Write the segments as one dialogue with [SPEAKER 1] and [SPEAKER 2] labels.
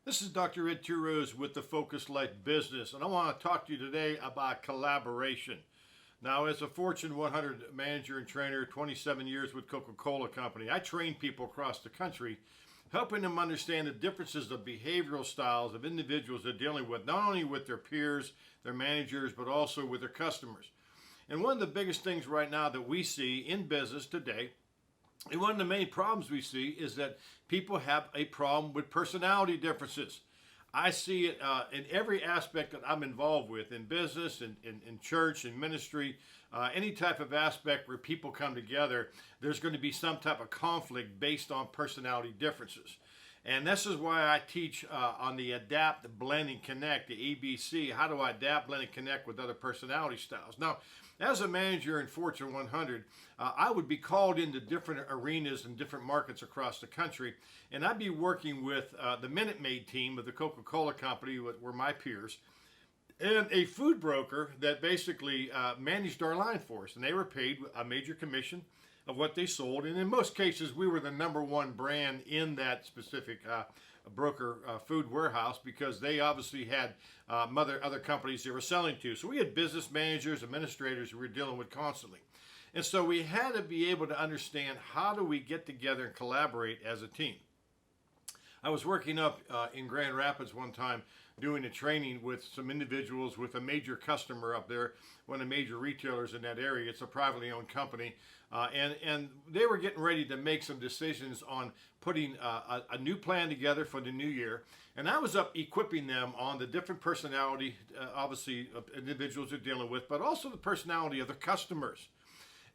[SPEAKER 1] This is Dr. Ed Turose with the Focus Life Business, and I want to talk to you today about collaboration. Now, as a Fortune 100 manager and trainer, 27 years with Coca-Cola Company, I train people across the country, helping them understand the differences of behavioral styles of individuals they're dealing with, not only with their peers, their managers, but also with their customers. And one of the biggest things right now that we see in business today, and one of the main problems we see is that people have a problem with personality differences. I see it in every aspect that I'm involved with in business, in church, in ministry, any type of aspect where people come together, there's going to be some type of conflict based on personality differences. And this is why I teach on the adapt, blend, and connect, the ABC. How do I adapt, blend, and connect with other personality styles? Now, as a manager in Fortune 100, I would be called into different arenas and different markets across the country, and I'd be working with the Minute Maid team of the Coca-Cola Company, were my peers, and a food broker that basically managed our line for us, and they were paid a major commission of what they sold, and in most cases, we were the number one brand in that specific broker food warehouse because they obviously had other companies they were selling to. So we had business managers, administrators who we were dealing with constantly. And so we had to be able to understand how do we get together and collaborate as a team. I was working up in Grand Rapids one time doing a training with some individuals with a major customer up there, one of the major retailers in that area. It's a privately owned company. And they were getting ready to make some decisions on putting a new plan together for the new year. And I was up equipping them on the different personality, obviously, individuals they're dealing with, but also the personality of the customers.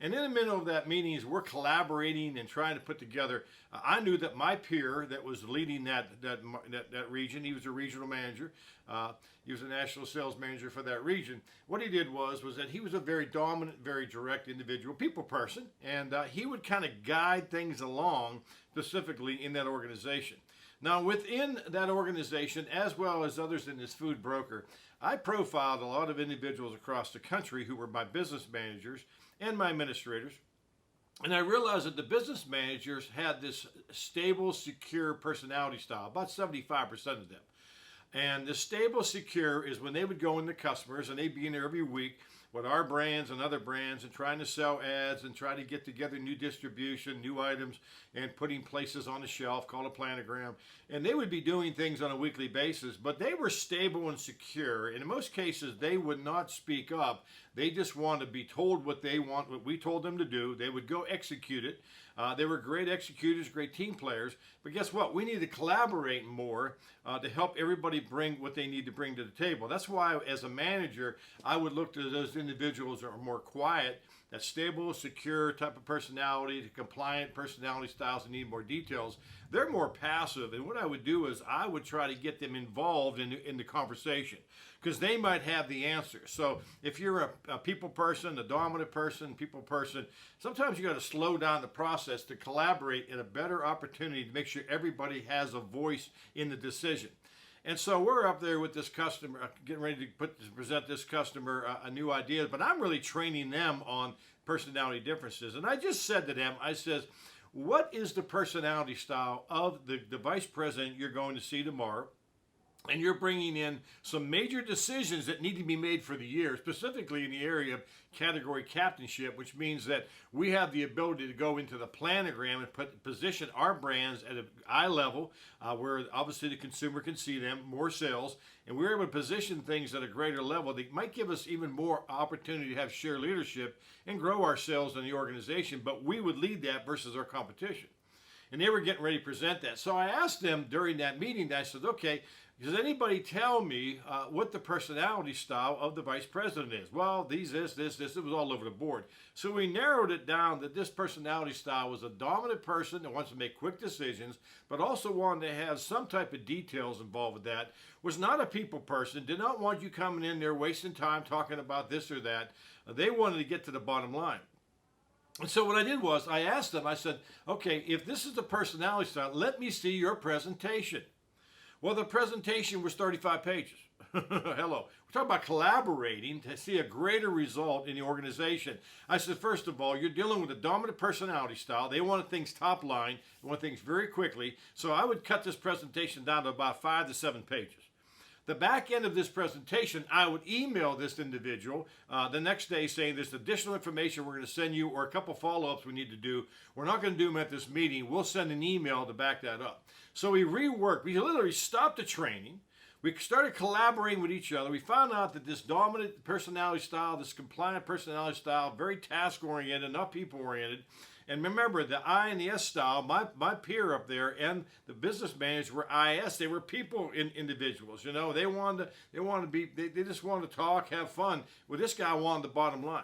[SPEAKER 1] And in the middle of that meeting, as we're collaborating and trying to put together, I knew that my peer that was leading that region, he was a regional manager, he was a national sales manager for that region. What he did was that he was a very dominant, very direct individual, people person, and he would kind of guide things along specifically in that organization. Now, within that organization, as well as others in this food broker, I profiled a lot of individuals across the country who were my business managers and my administrators. And I realized that the business managers had this stable, secure personality style, about 75% of them. And the stable, secure is when they would go into customers and they'd be in there every week with our brands and other brands and trying to sell ads and try to get together new distribution, new items, and putting places on the shelf called a planogram. And they would be doing things on a weekly basis, but they were stable and secure. And in most cases, they would not speak up. They just wanted to be told what they want, what we told them to do. They would go execute it. They were great executors, great team players. But guess what? We need to collaborate more to help everybody bring what they need to bring to the table. That's why, as a manager, I would look to those individuals that are more quiet, that stable, secure type of personality, the compliant personality styles that need more details. They're more passive. And what I would do is I would try to get them involved in the conversation because they might have the answer. So if you're a people person, a dominant person, people person, sometimes you got to slow down the process to collaborate in a better opportunity to make sure everybody has a voice in the decision. And so we're up there with this customer, getting ready to present this customer a new idea, but I'm really training them on personality differences. And I just said to them, I says, what is the personality style of the vice president you're going to see tomorrow? And you're bringing in some major decisions that need to be made for the year, specifically in the area of category captainship, which means that we have the ability to go into the planogram and position our brands at an eye level where obviously the consumer can see them, more sales, and we're able to position things at a greater level that might give us even more opportunity to have share leadership and grow our sales in the organization, but we would lead that versus our competition. And they were getting ready to present that. So I asked them during that meeting, I said, okay, does anybody tell me what the personality style of the vice president is? Well, this. It was all over the board. So we narrowed it down that this personality style was a dominant person that wants to make quick decisions, but also wanted to have some type of details involved with that, was not a people person, did not want you coming in there wasting time talking about this or that. They wanted to get to the bottom line. And so what I did was I asked them, I said, okay, if this is the personality style, let me see your presentation. Well, the presentation was 35 pages. Hello. We're talking about collaborating to see a greater result in the organization. I said, first of all, you're dealing with a dominant personality style. They want things top line. They want things very quickly. So I would cut this presentation down to about 5 to 7 pages. The back end of this presentation, I would email this individual the next day saying there's additional information we're going to send you or a couple follow-ups we need to do. We're not going to do them at this meeting. We'll send an email to back that up. So we reworked. We literally stopped the training. We started collaborating with each other. We found out that this dominant personality style, this compliant personality style, very task-oriented, not people-oriented. And remember, the I and the S style, my peer up there and the business managers were IS. They were people individuals. You know, they just wanted to talk, have fun. Well, this guy wanted the bottom line.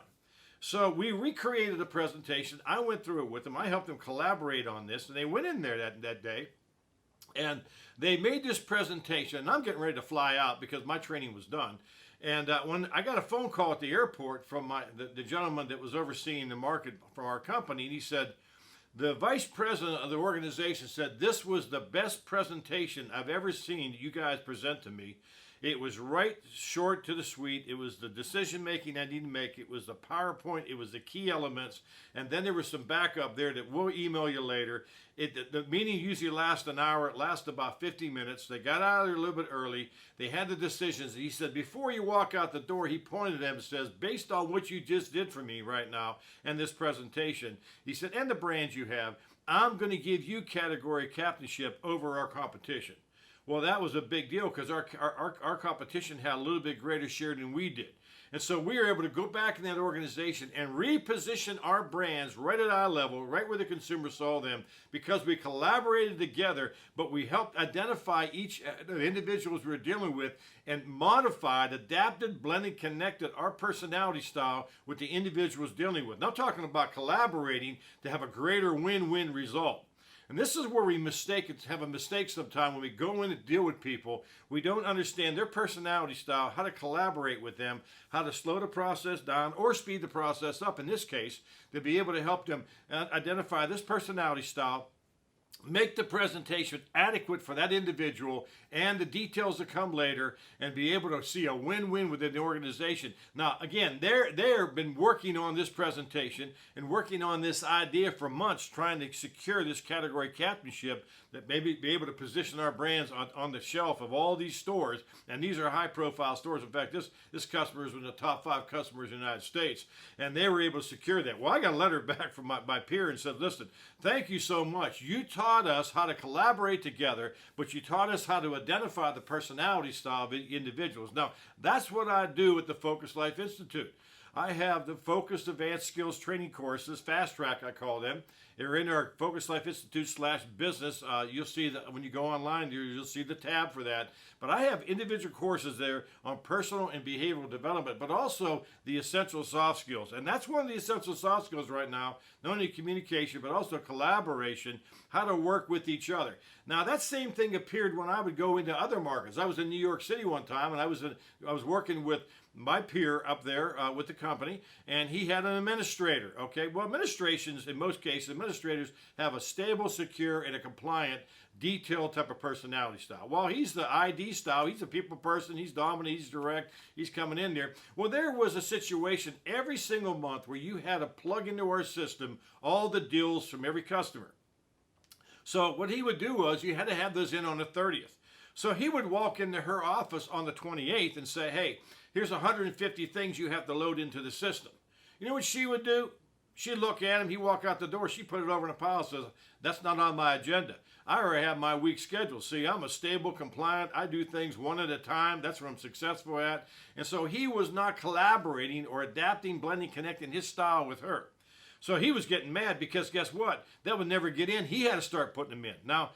[SPEAKER 1] So we recreated a presentation. I went through it with them. I helped them collaborate on this, and they went in there that day. And they made this presentation, and I'm getting ready to fly out because my training was done. And when I got a phone call at the airport from the gentleman that was overseeing the market from our company, and he said, the vice president of the organization said, this was the best presentation I've ever seen you guys present to me. It was right short to the sweet. It was the decision making I need to make. It was the PowerPoint. It was the key elements. And then there was some backup there that we'll email you later. The meeting usually lasts an hour. It lasts about 50 minutes. They got out of there a little bit early. They had the decisions. He said, before you walk out the door, he pointed at them and says, based on what you just did for me right now and this presentation, he said, and the brands you have, I'm going to give you category captainship over our competition. Well, that was a big deal because our competition had a little bit greater share than we did. And so we were able to go back in that organization and reposition our brands right at eye level, right where the consumer saw them, because we collaborated together, but we helped identify each the individuals we were dealing with and modified, adapted, blended, connected our personality style with the individuals dealing with. Now, I'm talking about collaborating to have a greater win-win result. And this is where we have a mistake sometimes when we go in and deal with people. We don't understand their personality style, how to collaborate with them, how to slow the process down or speed the process up, in this case, to be able to help them identify this personality style, make the presentation adequate for that individual and the details that come later, and be able to see a win-win within the organization. Now, again, they've been working on this presentation and working on this idea for months, trying to secure this category captainship that maybe be able to position our brands on the shelf of all these stores. And these are high-profile stores. In fact, this customer is one of the top 5 customers in the United States, and they were able to secure that. Well, I got a letter back from my peer and said, listen, thank you so much. You taught us how to collaborate together, but you taught us how to identify the personality style of individuals. Now, that's what I do at the Focus Life Institute. I have the Focused Advanced Skills Training courses, Fast Track I call them. They're in our Focus Life Institute /business. You'll see that when you go online, you'll see the tab for that. But I have individual courses there on personal and behavioral development, but also the essential soft skills. And that's one of the essential soft skills right now, not only communication, but also collaboration, how to work with each other. Now, that same thing appeared when I would go into other markets. I was in New York City one time, and I was working with my peer up there with the company, and he had an administrator. Okay, well, administrations, in most cases, administrators have a stable, secure, and a compliant, detailed type of personality style. Well, he's the ID style. He's a people person. He's dominant. He's direct. He's coming in there. Well, there was a situation every single month where you had to plug into our system all the deals from every customer. So what he would do was you had to have those in on the 30th. So he would walk into her office on the 28th and say, hey, here's 150 things you have to load into the system. You know what she would do? She'd look at him, he'd walk out the door, she'd put it over in a pile and says, that's not on my agenda. I already have my week scheduled. See, I'm a stable, compliant, I do things one at a time. That's what I'm successful at. And so he was not collaborating or adapting, blending, connecting his style with her. So he was getting mad because guess what? That would never get in. He had to start putting them in. Now,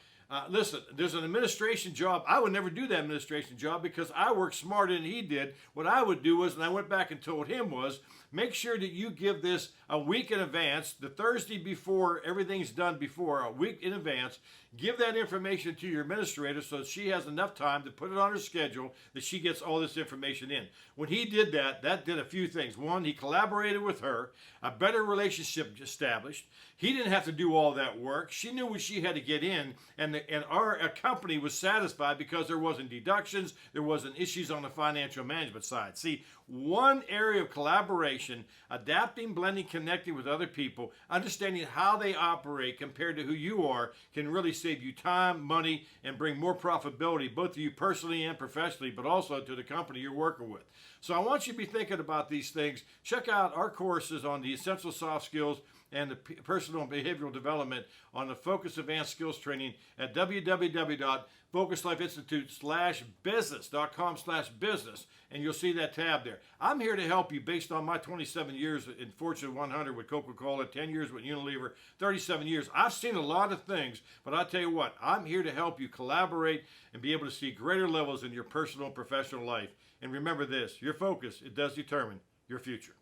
[SPEAKER 1] listen, there's an administration job. I would never do that administration job because I worked smarter than he did. What I would do was, and I went back and told him was, make sure that you give this a week in advance, the Thursday before everything's done before, a week in advance. Give that information to your administrator so that she has enough time to put it on her schedule that she gets all this information in. When he did that, that did a few things. One, he collaborated with her, a better relationship established. He didn't have to do all that work. She knew what she had to get in, and our company was satisfied because there wasn't deductions, there wasn't issues on the financial management side. See, one area of collaboration, adapting, blending, connecting with other people, understanding how they operate compared to who you are, can really save you time, money, and bring more profitability, both to you personally and professionally, but also to the company you're working with. So I want you to be thinking about these things. Check out our courses on the essential soft skills and the personal and behavioral development on the Focus Advanced Skills Training at www.focuslifeinstitute/business.com/business, and you'll see that tab there. I'm here to help you based on my 27 years in Fortune 100 with Coca-Cola, 10 years with Unilever, 37 years. I've seen a lot of things, but I'll tell you what, I'm here to help you collaborate and be able to see greater levels in your personal and professional life. And remember this, your focus, it does determine your future.